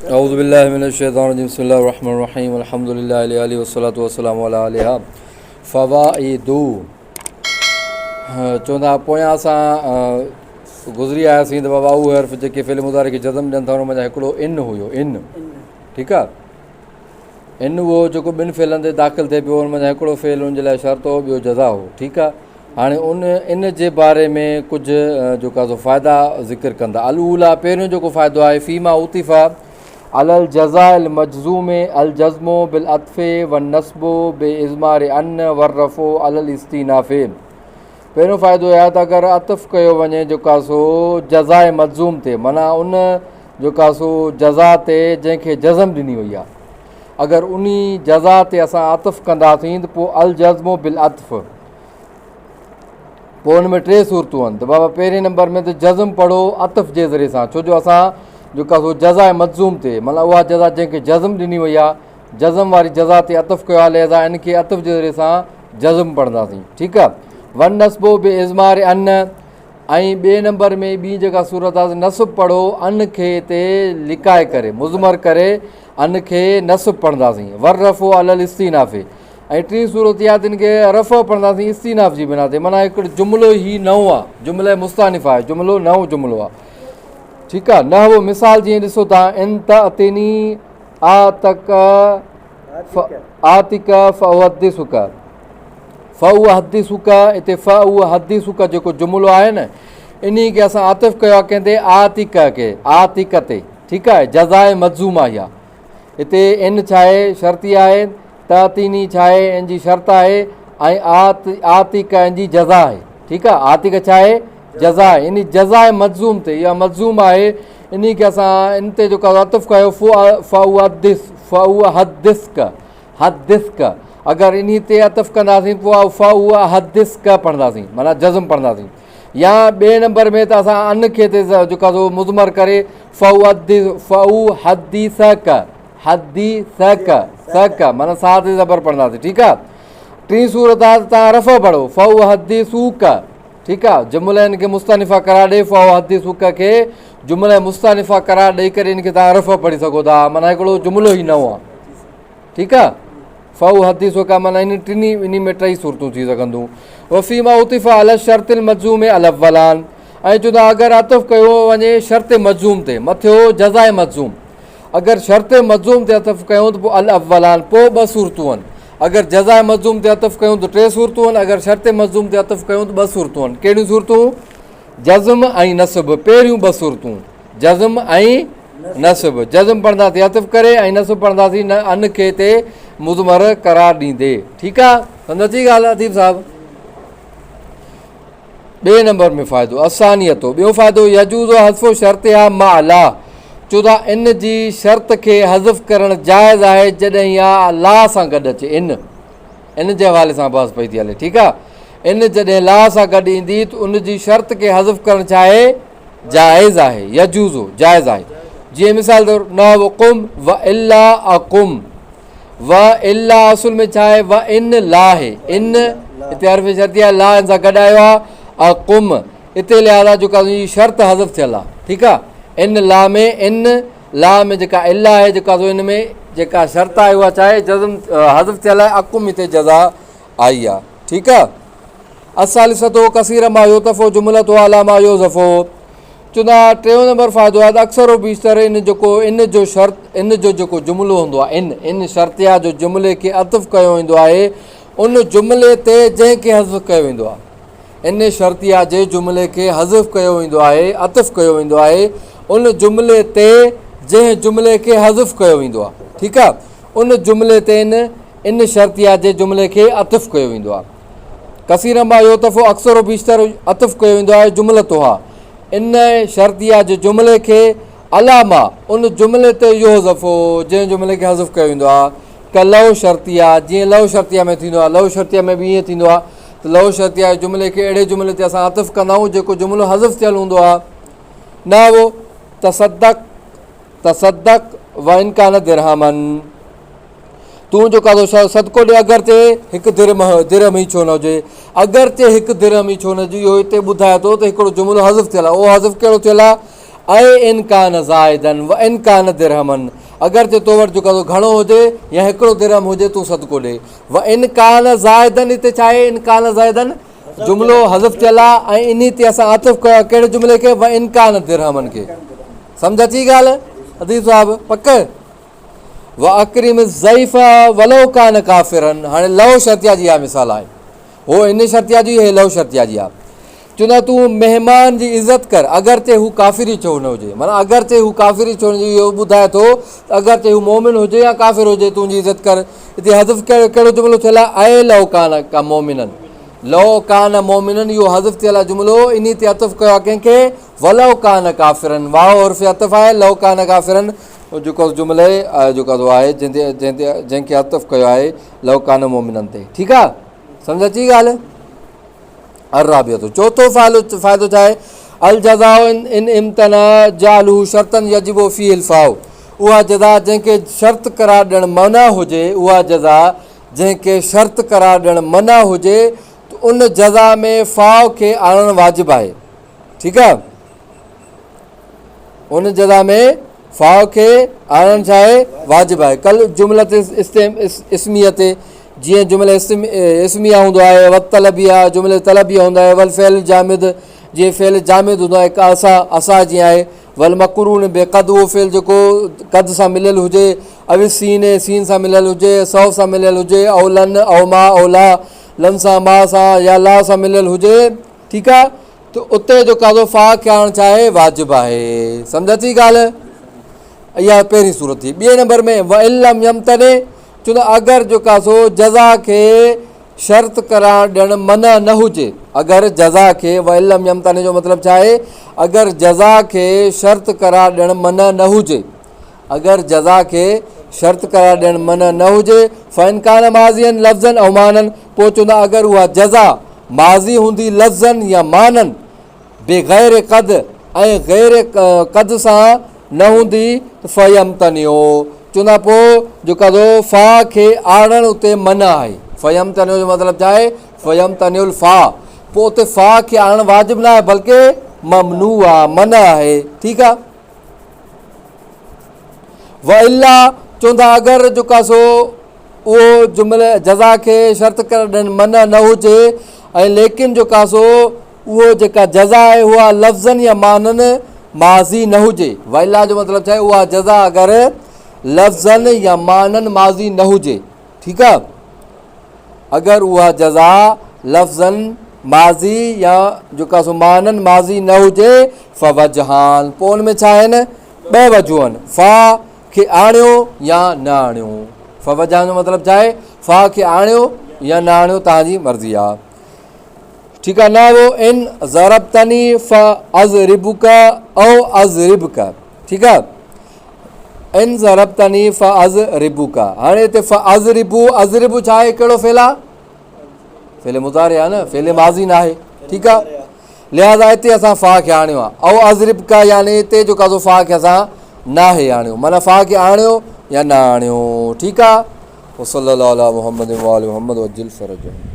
औज़ु बिल्लाहि मिनश्शैतानिर्रजीम बिस्मिल्लाहिर्रहमानिर्रहीम अल्हम्दुलिल्लाहि अली वस्सलातु वस्सलामु अला आलिहा फ़वाइदु। चवंदा पोयां असां गुज़री आयासीं त बाबा उहे हर्फ़ जेके फ़िल मुज़ारे खे जज़म ॾियनि था हुन में हिकिड़ो इन हुयो, इन। ठीकु आहे, इन उहो जेको ॿिनि फ़िलनि ते दाख़िल थिए पियो हुन में हिकिड़ो फ़िल हुन जे लाइ शर्त हो, ॿियो जज़ा हो। ठीकु आहे, हाणे इन जे बारे में कुझु जेका फ़ाइदा ज़िक्र कंदा। अल-ऊला, पहिरियों जेको फ़ाइदो आहे, फ़ीमा उतिफ़ा अलल जज़ाइल मजज़ूमे अल जज़्मो बिल अतफ़े व नस्बो बे इज़मार अन वर रफ़ो अलल इस्तीनाफ़े। पहिरियों फ़ाइदो आहे त अगरि अतफ़ कयो वञे जेका सो जज़ाए मजज़ूम ते, माना उन जेका सो जज़ा ते जंहिंखे जज़म ॾिनी वई आहे, अगरि उन जज़ा ते असां अतफ़ कंदासीं त पोइ अल जज़्मो बिल अतफ़, पोइ हुन में टे सूरतूं आहिनि। त बाबा पहिरें नंबर में त जज़म पढ़ो अतफ़ जे ज़रिए सां, छो जो असां जेका सो जज़ा मजज़ूम ते, माना उहा जज़ा जंहिंखे जज़म ॾिनी वई आहे, जज़म वारी जज़ा ते अतफ़ कयो आहे, लिहाज़ा इन खे अतफ़ जे ज़रिए सां जज़म पढ़ंदासीं। ठीकु आहे, वन नस्बो बे इज़मार अन, ऐं ॿिए नंबर में ॿी जेका सूरत आहे नसुब पढ़ो अन खे ते लिकाए करे, मुज़मर करे अन खे नसुब पढ़ंदासीं। वर रफ़ो अलल इस्तीनाफ़े, ऐं टी सूरत इहा तिन खे रफ़ पढ़ंदासीं इस्तीनाफ़ जी बिना ते, माना हिकिड़ो जुमिलो ई नओं आहे, जुमिले मुस्तानिफ़ आहे, जुमिलो नओं जुमिलो आहे। ठीकु आहे, न उहो मिसाल जीअं ॾिसो तव्हां, इन त अतिनी आतक आतिक फ़हदिसुक, फ़उ हदीसुक, हिते फ़उ हदीसुक जेको जुमिलो आहे न, इन खे असां आतिफ़ कयो आहे कंहिंते, आतिक खे, आतिक ते। ठीकु आहे, जज़ाए मजज़ूम आहे इहा। हिते इन छा आहे, शर्ती आहे, त अतिनी छा आहे, इन जी शर्त आहे, ऐं आतिक इन जी जज़ा आहे। ठीकु आहे, आतिक छा आहे, जज़ा आहे, इन जज़ाए मजज़ूम ते, इहा मजज़ूम आहे, इन खे असां इन ते जेको अतफ़ कयो फ़उ हदिस्क, हदिस्क, अगरि इन ते अतफ़ कंदासीं पोइ फ़उ हदिस्क पढ़ंदासीं, माना जज़म पढ़ंदासीं। या ॿिए नंबर में त असां अन खे ते जेका सो मुज़मर करे फ़उ हदीसक, हदीसक सक, माना सा ते ज़बर पढ़ंदासीं। ठीकु आहे, टी सूरत आहे त तव्हां रफ़ पढ़ो फ़उ हदीसूक। ठीकु आहे, जुमिले इन खे मुस्तनिफ़ा करार ॾे, फ़उ हदीसुक खे जुमिले मुस्तनिफ़ा करार ॾेई करे इन खे तव्हां रफ़ पढ़ी सघो था, माना हिकिड़ो जुमिलो ई नओं आहे। ठीकु आहे, फ़उ हदीसुक, माना इन टिनी इन में टई सूरतूं थी सघंदियूं। वफ़ीमा उतिफ़ा अल शर्तिल मजज़ूम अल अव्वलान, ऐं चवंदा अगरि अतफ़ कयो वञे शर्त मजज़ूम ते, मथियो जज़ाए मजज़ूम, अगरि शर्त मजज़ूम ते अतफ़ कयूं त पोइ अल अव्वलान, पोइ ॿ सूरतूं आहिनि। अगरि जज़ाए मजज़ूम ते अतफ़ कयूं त टे सूरतूं आहिनि, अगरि शर्त मजज़ूम ते अतफ़ कयूं त ॿ सूरतूं आहिनि। कहिड़ियूं सूरतूं, जज़म ऐं नसब, पहिरियूं ॿ सूरतूं जज़म ऐं नसब। जज़म पढ़ंदासीं अतफ़ करे, ऐं नसब पढ़ंदासीं न अन खे ते मुज़मर करार ॾींदे। ठीकु आहे, सम्झ अची ॻाल्हि आहे अतीब साहिबु। ॿिए नंबर में फ़ाइदो असानियतो, ॿियो फ़ाइदो यजूज़ो हज़फ़ो शर्त आहे माला, चोदा इन जी शर्त खे हज़फ़ करणु जाइज़ आहे जॾहिं इहा ला सां गॾु अचे। इन जे हवाले सां बहस पई थी हले। ठीकु आहे, इन जॾहिं ला सां गॾु ईंदी त उन जी शर्त खे हज़फ़ करणु छा आहे, जाइज़ आहे, यजूज़ो जाइज़ आहे। जीअं मिसाल तौरु न वक़ुम व इल्ला अकुम, व इल्ला असुल में छा आहे, व इन ला आहे, इन हिते हर्फ़ शर्ती आहे, ला इन सां गॾु आयो आहे, अकुम हिते लिहाज़ा जेका शर्त हज़फ़ थियल आहे। ठीकु आहे, इन ला में, इन ला में जेका इल्ला आहे, जेका सो इन में जेका शर्त आहे उहा छा आहे, जज़म हज़फ़ थियल आहे, अकुम हिते जज़ा आई आहे। ठीकु आहे, असालिसतो कसीर मां योतफ़ो जुमिलतो आला मां योज़फ़ो, चवंदा टियों नंबर फ़ाइदो आहे त अक्सर बीशतर इन जेको इन जो शर्त, इन जो जेको जुमिलो हूंदो आहे, इन शर्तिया जो जुमिले खे अतफ़ कयो वेंदो आहे उन जुमिले ते जंहिंखे हज़फ़ कयो वेंदो आहे, इन शर्तिया जे जुमिले खे हज़फ़ कयो वेंदो आहे, अतफ़ कयो वेंदो आहे उन जुमिले ते जंहिं जुमिले खे हज़फ़ कयो वेंदो आहे। ठीकु आहे, उन जुमिले ते इन शर्तिया जे जुमिले खे अतफ़ कयो वेंदो आहे। कसीर मां इहो दफ़ो अक्सर बीशतर अतफ़ कयो वेंदो आहे जुमिलतो आहे, इन शर्तिया जे जुमिले खे अलामा उन जुमिले ते इहो दफ़ो जंहिं जुमिले खे हज़फ़ कयो वेंदो आहे। क लव शर्तिया, जीअं लव शर्तिया में थींदो आहे, लव शर्तिया में बि ईअं थींदो आहे त लव शर्तिया जे जुमिले खे अहिड़े जुमिले ते असां अतफ़ कंदा आहियूं जेको जुमिलो हज़फ़ थियलु हूंदो आहे। न उहो तसदक, तसदक व इनकान दिरहमन, तूं जेका सदको ॾे, अगरि ते हिकु दिरहम ई छो न हुजे, अगरि ते हिकु दिरहम ई छो न हुजे, इहो हिते ॿुधाए थो त हिकिड़ो जुमिलो हज़फ़ थियल आहे। उहो हज़फ़ कहिड़ो थियल आहे, ऐं इनकान ज़ाइदन व इनकान दिरहमन, अगरि तो वटि जेको घणो हुजे या हिकिड़ो दिरहम हुजे तूं सदको ॾे। व इनकान ज़ाइदन हिते छा आहे? इनकान ज़ाइदन जुमिलो हज़फ़ थियल आहे ऐं इन ते असां आतिफ़ कयो कहिड़े जुमिले खे? व इनकान दिरहमन खे। सम्झ अची ॻाल्हि अदीब साहिबु? पक। व अकरिम ज़ईफ़ वलो कान काफ़िरन, हाणे लव शर्तिया जी इहा मिसाल आहे, हो इन शर्तिया जी, हे लव शर्तिया जी आहे। चवंदा तूं महिमान जी इज़त कर, अगरचे हू काफ़िरी छो न हुजे, माना अगरचे हू काफ़िरी छो न हुजे इहो ॿुधाए थो, अगरचे हू मोमिन हुजे या काफ़िर हुजे तुंहिंजी इज़त कर। हिते हज़फ़ कहिड़ो जुमिलो थियल आहे? ऐं लव कान का मोमिनन, लव कान मोमिनन, इहो हज़फ़ थियल आहे जुमिलो, इन ते अतफ़ कयो आहे कंहिंखे? वलव कान काफ़िरन, वाओ उर्फ़ अतफ़ आहे, लव कान काफ़िरन जेको जुमिले जेको आहे जंहिंखे अतफ़ कयो आहे लव कान मोमिनन ते। ठीकु आहे, सम्झ अची ॻाल्हि? अर्राबियतो, चौथों फ़ाइदो छा आहे? अल जज़ाउ इन इम्तना जालू शर्तन यजिबो फी इल्फ़ाउ, उहा जज़ा जंहिंखे शर्त करार ॾियणु मना हुजे, उहा जज़ा जंहिंखे शर्त करार ॾियणु मना हुजे त उन जज़ा में फ़ाउ खे आणणु वाजिबु आहे। ठीकु आहे, उन जज़ा में फ़ाउ खे आणणु छा आहे? वाजिबु आहे। कल जुमिलत इस्मिया ते जीअं जुमिले इस्मिया हूंदो आहे, वक़्त तलबिया जुमिले तलबिया हूंदा आहे, वल फ़ैल जामिद जीअं फ़ैल जामिद हूंदो आहे, का असा जीअं आहे, वल मकरून बेक़द उहो फ़ैल जेको क़द सां मिलियलु हुजे, अवि सीन सां मिलियलु हुजे, सौ सां मिलियलु हुजे, औ लन औ मा औला, लन सां मा सां या ला सां मिलियलु हुजे। ठीकु आहे, त उते जो काज़ो फ़ा खे आणणु छा आहे? वाजिबु आहे। सम्झ अची ॻाल्हि? इहा पहिरीं सूरत थी। ॿिए नंबर में व इल्लम यमतने, चवंदा अगरि जो कासो जज़ा खे शर्त करार ॾियणु मना न हुजे, अगरि जज़ा खे व इल्लम यमतने जो मतिलबु छा आहे? अगरि जज़ा खे शर्त करार ॾियणु मना न हुजे, अगरि जज़ा खे शर्त करार ॾियणु मना न हुजे, फ़इनकान माज़ियन लफ़्ज़न ऐं मानन, पोइ चवंदा अगरि उहा जज़ा माज़ी हूंदी लफ़्ज़न या मानन, बेग़ैर क़द ऐं ग़ैर क़द सां न हूंदी त फ़यमतनियो, चवंदा पोइ जेका फ़ा खे आणणु उते मना आहे। फ़यमतनियो जो मतिलबु छा आहे? फ़यमतनियुल फ़ा, पोइ उते फ़ा खे आणणु वाजिबु न आहे बल्कि ममनू आहे, मना आहे। ठीकु आहे, व इल्ला चवंदा अगरि जो कासो उहो जुमिले जज़ा खे शर्त कर ॾियणु मना न हुजे ऐं लेकिन जो कासो उहो जेका जज़ा आहे उहा लफ़्ज़न या मानन माज़ी न हुजे। व इल्ला जो मतिलबु छा आहे? उहा जज़ा अगरि लफ़्ज़न या मानन माज़ी न हुजे। ठीकु आहे, अगरि उहा जज़ा लफ़्ज़न माज़ी या जेका सो मानन माज़ी न हुजे, फ़वजहान, पोइ हुन में छा आहिनि? ॿ वजूं आहिनि, फ़ा खे आणियो या न आणियो। फ़वजहान जो मतिलबु छा आहे? फ़ा खे आणियो या न आणियो, तव्हांजी मर्ज़ी आहे। ठीकु आहे, न वो इन ज़रबतनी फ़अज़रिबुका औ अज़रिबका। ठीकु आहे, इन ज़रबतनी फ़अज़रिबुका, हाणे हिते फ़अज़रिबु, अज़रिबु छा आहे? कहिड़ो फ़ेल आहे? फ़ेल मुज़ारे आहे न, फ़ेल माज़ी न आहे। ठीकु आहे, लिहाज़ा हिते असां फ़ा खे आणियो आहे। औ अज़रिबका यानी हिते जो काज़ो फ़ा खे असां न आहे आणियो, माना फ़ा खे आणियो या न आणियो। ठीकु आहे, वसल्लल्लाहु अला मुहम्मद व आलि मुहम्मद वअज्जिल फ़रजहु।